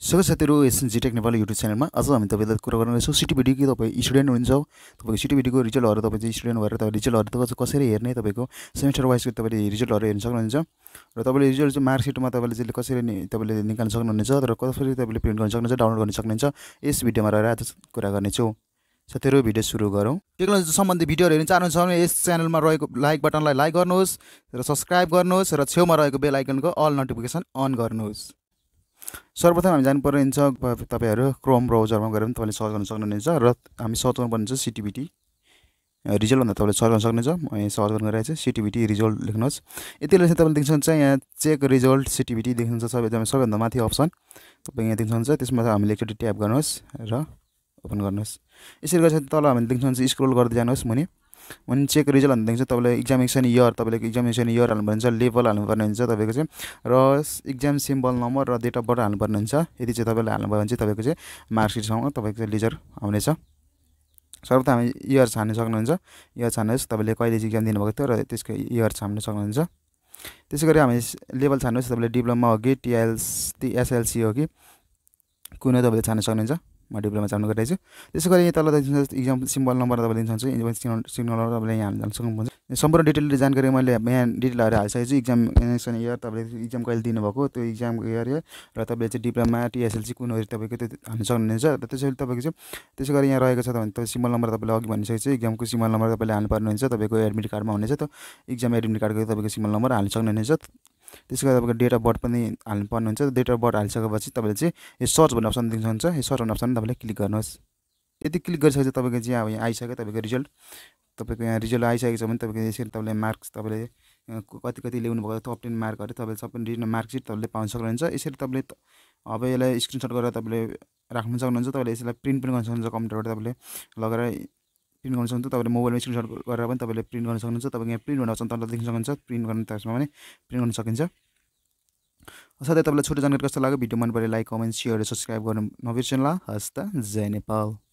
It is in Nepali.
सबै साथीहरु जीटेक नेपाल युट्युब च्यानलमा आज हामी तपाईलाई कुरा गर्नेछौँ सिटिभिटी कि तपाई स्टुडेन्ट हुनुहुन्छ तपाईको सिटिभिटीको रिजल्टहरु तपाई चाहिँ स्टुडेन्ट भएर तपाईले रिजल्टहरु कसरी हेर्ने तपाईको सेमेस्टर वाइज तपाईले रिजल्टहरु हेर्न सक्नुहुन्छ र तपाईले रिजल्ट चाहिँ मार्कशीटमा तपाईले चाहिँ कसरी तपाईले निकाल्न सक्नुहुनेछ र कसरी तपाईले प्रिन्ट गर्न सक्नुहुन्छ डाउनलोड गर्न सक्नुहुन्छ यस भिडियोमा रहेर आज कुरा गर्नेछौँ साथीहरु भिडियो सुरु गरौँ टेक्नोलोजी सम्बन्धी भिडियोहरु हेर्न चाहनुहुन्छ भने यस च्यानलमा रहेको लाइक बटनलाई लाइक गर्नुहोस् र सब्स्क्राइब गर्नुहोस् र छेउमा रहेको बेल आइकनको अल नोटिफिकेसन अन गर्नुहोस् सर्वप्रथम हामी जानु पर्ने हुन्छ तपाईहरु क्रोम ब्राउजरमा गएर पनि तपाईले सर्च गर्न सक्नुहुनेछ र हामी सर्च गर्नुपर्ने हुन्छ सिटिभिटी रिजल्ट भन्दा तपाईले सर्च गर्न सक्नुहुन्छ म यहाँ सर्च गर्न गइरहेको छु सिटिभिटी रिजल्ट लेख्नुहोस् यतिले चाहिँ तपाईले देख्न सक्नुहुन्छ यहाँ चेक रिजल्ट सिटिभिटी देख्नुहुन्छ सबैभन्दा माथि अप्सन तपाई यहाँ देख्न सक्नुहुन्छ त्यसमा हामीले एकचोटी ट्याप गर्नुहोस् र ओपन गर्नुहोस् यसरी गरेपछि तल हामीले देख्न सक्नुहुन्छ स्क्रोल गर्दै जानुहोस् मुनि चेक रिजल्ट भन्ने देख्छ तपाईले एक्जामिनेसन इयर तपाईले एक्जामिनेसन इयर हाल्नुपर्ने हुन्छ लेभल हाल्नुपर्ने हुन्छ तपाईको चाहिँ र एक्जाम सिम्बल नम्बर र डेट अफ बर्थ हाल्नुपर्ने हुन्छ यदि चाहिँ तपाईले हाल्नुभयो भने चाहिँ तपाईको चाहिँ मार्कशीटसँग तपाईको चाहिँ लेजर आउनेछ सर्वप्रथम हामी इयर छान्न सक्नुहुन्छ इयर छान्नुहोस् तपाईले कहिले एक्जाम दिनुभएको थियो र त्यसको इयर छान्न सक्नुहुन्छ त्यसैगरी हामी लेभल छान्नुहोस् तपाईले डिप्लोमा हो कि एसएलसी हो कि कुनै तपाईले छान्न सक्नुहुन्छ म डिप्लोमा छान्न गइरहेछु त्यसैगरी यहाँ तल देख्नुहुन्छ एक्जाम सिम्बल नम्बर तपाईले दिन सक्नुहुन्छ सिग्नल नम्बर तपाईले यहाँ हाल्न सक्नुहुन्छ सम्पूर्ण डिटेल जानकारी मैले यहाँ डिटेलहरु हालिसकेको छु एक्जामिनेसन इयर तपाईले एक्जाम कहिले दिनुभएको त्यो एक्जामको इयर र तपाईले चाहिँ डिप्लोमा टिएसएलसी कुन हो तपाईको त्यो हाल्न सक्नुहुनेछ र त्यसैले तपाईको चाहिँ त्यसैगरी यहाँ रहेको छ भने तपाईँ सिम्बल नम्बर तपाईले अघि भनिसकेको छु एक्जामको सिम्बल नम्बर तपाईले हाल्नु पर्ने हुन्छ तपाईको एडमिट कार्डमा हुनेछ त्यो एक्जाम एडमिट कार्डको तपाईको सिम्बल नम्बर हाल्न सक्नुहुनेछ त्यसैगरी तपाईको डेट अफ बर्थ पनि हाल्नु पर्ने हुन्छ डेट अफ बर्थ हालिसकेपछि तपाईले चाहिँ यो सर्च भन्ने अप्सन देख्न सक्नुहुन्छ यो सर्च भन्ने अप्सन तपाईले क्लिक गर्नुहोस् यदि क्लिक गरिसकेपछि तपाईको चाहिँ अब यहाँ आइसक्यो तपाईको रिजल्ट तपाईको यहाँ रिजल्ट आइसकेको छ भने तपाईको यसरी तपाईले मार्क्स तपाईले कति ल्याउनु भएको टप 10 मार्कहरु तपाईले सबै डिटेल मार्कशीट तपाईले पाउन सक्नुहुन्छ यसरी तपाईले अब यसलाई स्क्रिनशट गरेर तपाईले राख्न सक्नुहुन्छ तपाईले यसलाई प्रिन्ट पनि गर्न सक्नुहुन्छ कम्प्युटरबाट तपाईले लगेर प्रिन्ट गर्न सक्नुहुन्छ तपाईले मोबाइलमा स्क्रिनशट गरेर पनि तपाईले प्रिन्ट गर्न सक्नुहुन्छ तपाईको यहाँ प्रिन्ट भन्ने अप्सन तल देख्न सक्नुहुन्छ प्रिन्ट गर्न त्यसमा पनि प्रिन्ट गर्न सकिन्छ साथै तपाईलाई छोटो जानकारी कस्तो लाग्यो भिडियो मन परे लाइक कमेन्ट शेयर र सब्स्क्राइब गर्न नबिर्सनुहोला हस्त जय नेपाल।